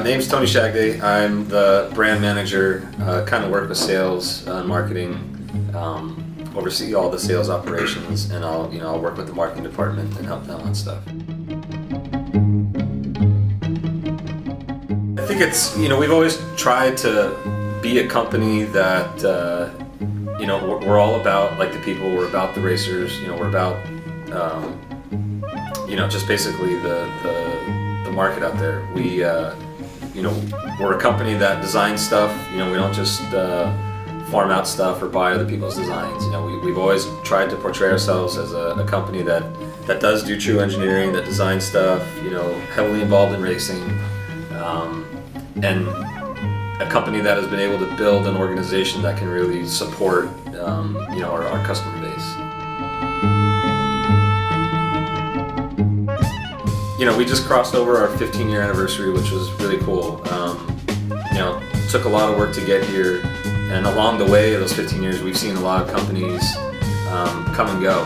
Name's Tony Shagday. I'm the brand manager, kind of work with sales, marketing, oversee all the sales operations, and I'll work with the marketing department and help them on stuff. I think it's, we've always tried to be a company that, we're all about like the people, we're about the racers, we're about, just basically the market out there. We're a company that designs stuff. We don't just farm out stuff or buy other people's designs. We've always tried to portray ourselves as a company that does do true engineering, that designs stuff, heavily involved in racing, and a company that has been able to build an organization that can really support our customer base. We just crossed over our 15-year anniversary, which was really cool. It took a lot of work to get here, and along the way of those 15 years, we've seen a lot of companies come and go.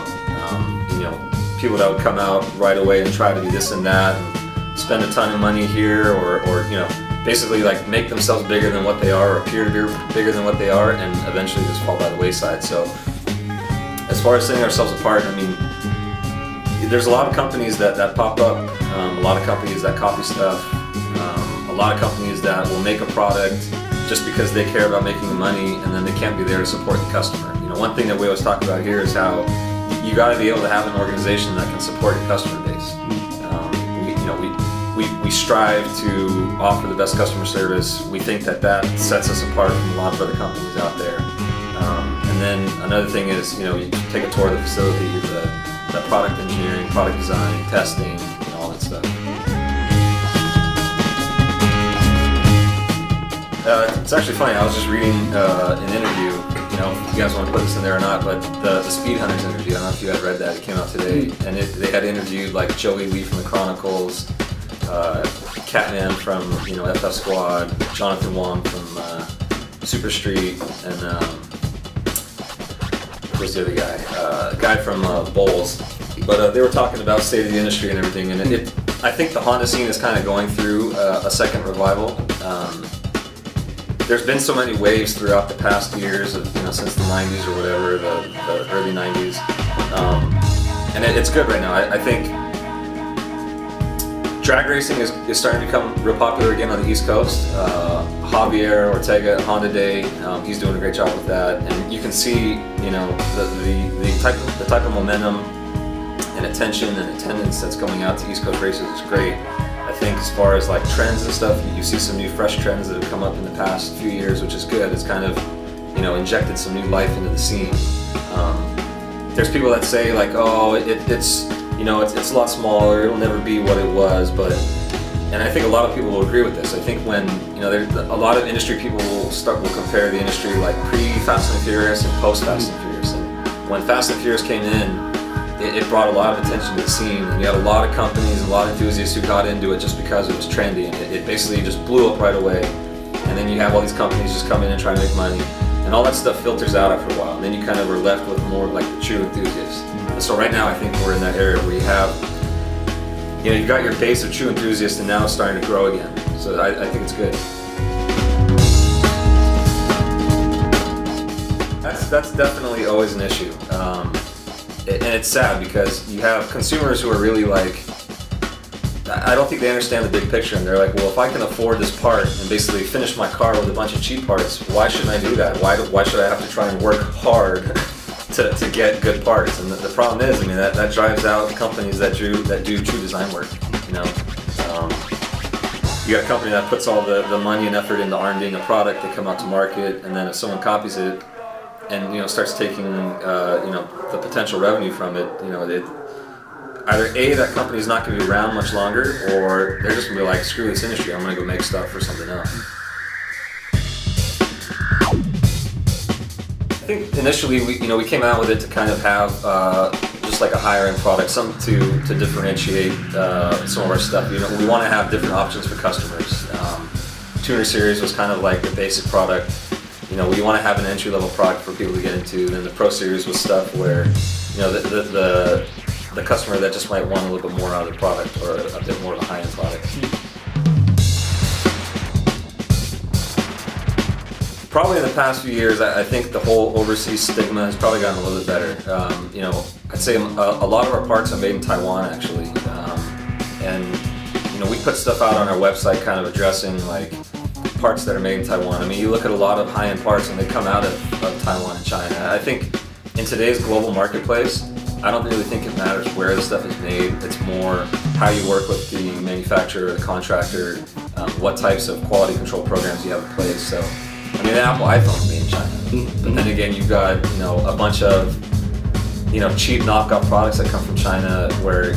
People that would come out right away and try to do this and that, and spend a ton of money here, or basically like make themselves bigger than what they are, or appear to be bigger than what they are, and eventually just fall by the wayside. So, as far as setting ourselves apart, there's a lot of companies that pop up, a lot of companies that copy stuff, a lot of companies that will make a product just because they care about making the money, and then they can't be there to support the customer. One thing that we always talk about here is how you got to be able to have an organization that can support your customer base. We strive to offer the best customer service. We think that sets us apart from a lot of other companies out there. And then another thing is, you take a tour of the facility, the product engineering, product design, testing, all that stuff. It's actually funny, I was just reading an interview, if you guys want to put this in there or not, but the Speed Hunters interview, I don't know if you guys read that, it came out today, and they had interviewed like Joey Lee from the Chronicles, Catman from FF Squad, Jonathan Wong from Super Street, and who's the other guy? Guy from Bowls. But they were talking about state of the industry and everything, and I think the Honda scene is kind of going through a second revival. There's been so many waves throughout the past years, of, since the 90s or whatever, the early 90s, and it's good right now. I think drag racing is starting to become real popular again on the East Coast. Javier Ortega at Honda Day, he's doing a great job with that, and you can see, the type of momentum and attention and attendance that's going out to East Coast races is great. I think as far as like trends and stuff, you see some new fresh trends that have come up in the past few years, which is good. It's kind of, injected some new life into the scene. There's people that say like, oh, it's a lot smaller, it'll never be what it was, and I think a lot of people will agree with this. I think when, a lot of industry people will compare the industry like pre-Fast and Furious and post-Fast and Furious. And when Fast and Furious came in, it brought a lot of attention to the scene, and you had a lot of companies, a lot of enthusiasts who got into it just because it was trendy, and it basically just blew up right away. And then you have all these companies just come in and try to make money, and all that stuff filters out after a while, and then you kind of are left with more like the true enthusiasts. And so right now I think we're in that area where you have, you've got your base of true enthusiasts, and now it's starting to grow again. So I think it's good. That's definitely always an issue. And it's sad because you have consumers who are really like, I don't think they understand the big picture, and they're like, well, if I can afford this part and basically finish my car with a bunch of cheap parts, why shouldn't I do that? Why should I have to try and work hard to get good parts? And the problem is, that drives out companies that do true design work. You got a company that puts all the money and effort into R&Ding a product, they come out to market, and then if someone copies it and starts taking the potential revenue from it, either A, that company's not going to be around much longer, or they're just going to be like, screw this industry, I'm going to go make stuff for something else. I think initially we came out with it to kind of have just like a higher end product, something to differentiate some of our stuff. We want to have different options for customers. Tuner Series was kind of like the basic product. We want to have an entry-level product for people to get into. Then the Pro Series was stuff where, the customer that just might want a little bit more out of the product, or a bit more of a high-end product. Probably in the past few years, I think the whole overseas stigma has probably gotten a little bit better. You know, I'd say a lot of our parts are made in Taiwan, actually. And, you know, we put stuff out on our website kind of addressing, like, parts that are made in Taiwan. I mean, you look at a lot of high-end parts and they come out of Taiwan and China. I think in today's global marketplace, I don't really think it matters where the stuff is made. It's more how you work with the manufacturer, the contractor, what types of quality control programs you have in place. So, I mean, the Apple iPhone is made in China. But then again, you've got, you know, a bunch of, you know, cheap knockoff products that come from China where,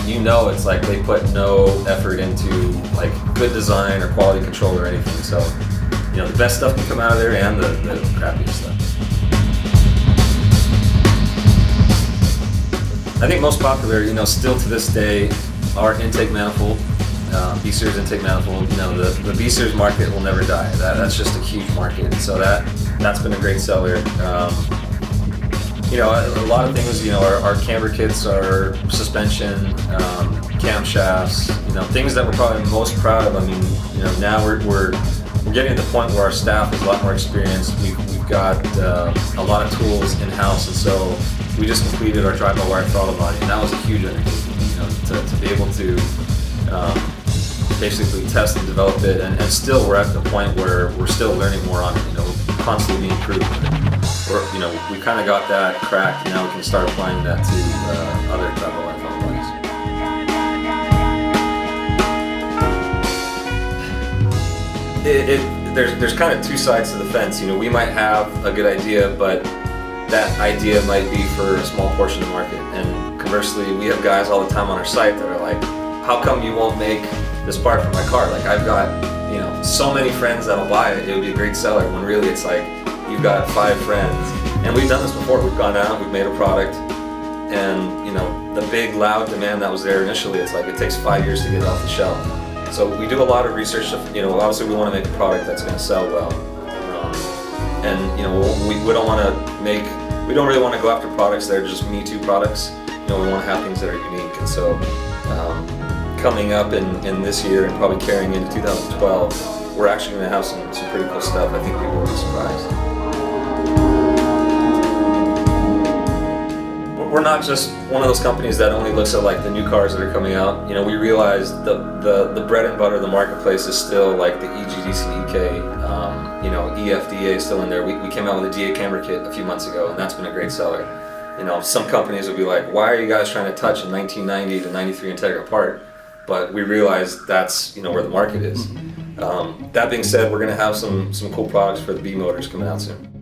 you know, it's like they put no effort into like good design or quality control or anything. So, you know, the best stuff can come out of there and the crappiest stuff. I think most popular, you know, still to this day, are intake manifold, B-series intake manifold. You know, the B-series market will never die. That's just a huge market. So that's been a great seller. You know, a lot of things, you know, our camber kits, our suspension, camshafts, you know, things that we're probably most proud of. I mean, you know, now we're getting to the point where our staff is a lot more experienced. We've got a lot of tools in-house, and so we just completed our drive-by-wire throttle body, and that was a huge undertaking, you know, to be able to basically test and develop it, and still we're at the point where we're still learning more on it, you know, constantly being improved. You know, we kind of got that cracked, and now we can start applying that to other drive-by-wire throttle bodies. There's kind of two sides to the fence. You know, we might have a good idea, but that idea might be for a small portion of the market. And conversely, we have guys all the time on our site that are like, how come you won't make this part for my car? Like, I've got, you know, so many friends that'll buy it, it would be a great seller, when really it's like, you've got 5 friends. And we've done this before. We've gone out, we've made a product, and, you know, the big loud demand that was there initially, it's like it takes 5 years to get it off the shelf. So we do a lot of research. You know, obviously we want to make a product that's going to sell well. And, you know, we don't want to make, we don't really want to go after products that are just Me Too products. You know, we want to have things that are unique. And so coming up in this year and probably carrying into 2012, we're actually going to have some pretty cool stuff. I think people will be surprised. We're not just one of those companies that only looks at like the new cars that are coming out. You know, we realize the bread and butter of the marketplace is still like the EGDC, EK, you know, EFDA is still in there. We came out with a DA camera kit a few months ago, and that's been a great seller. You know, some companies will be like, why are you guys trying to touch a 1990 to 93 Integra part? But we realize that's, you know, where the market is. That being said, we're going to have some cool products for the B motors coming out soon.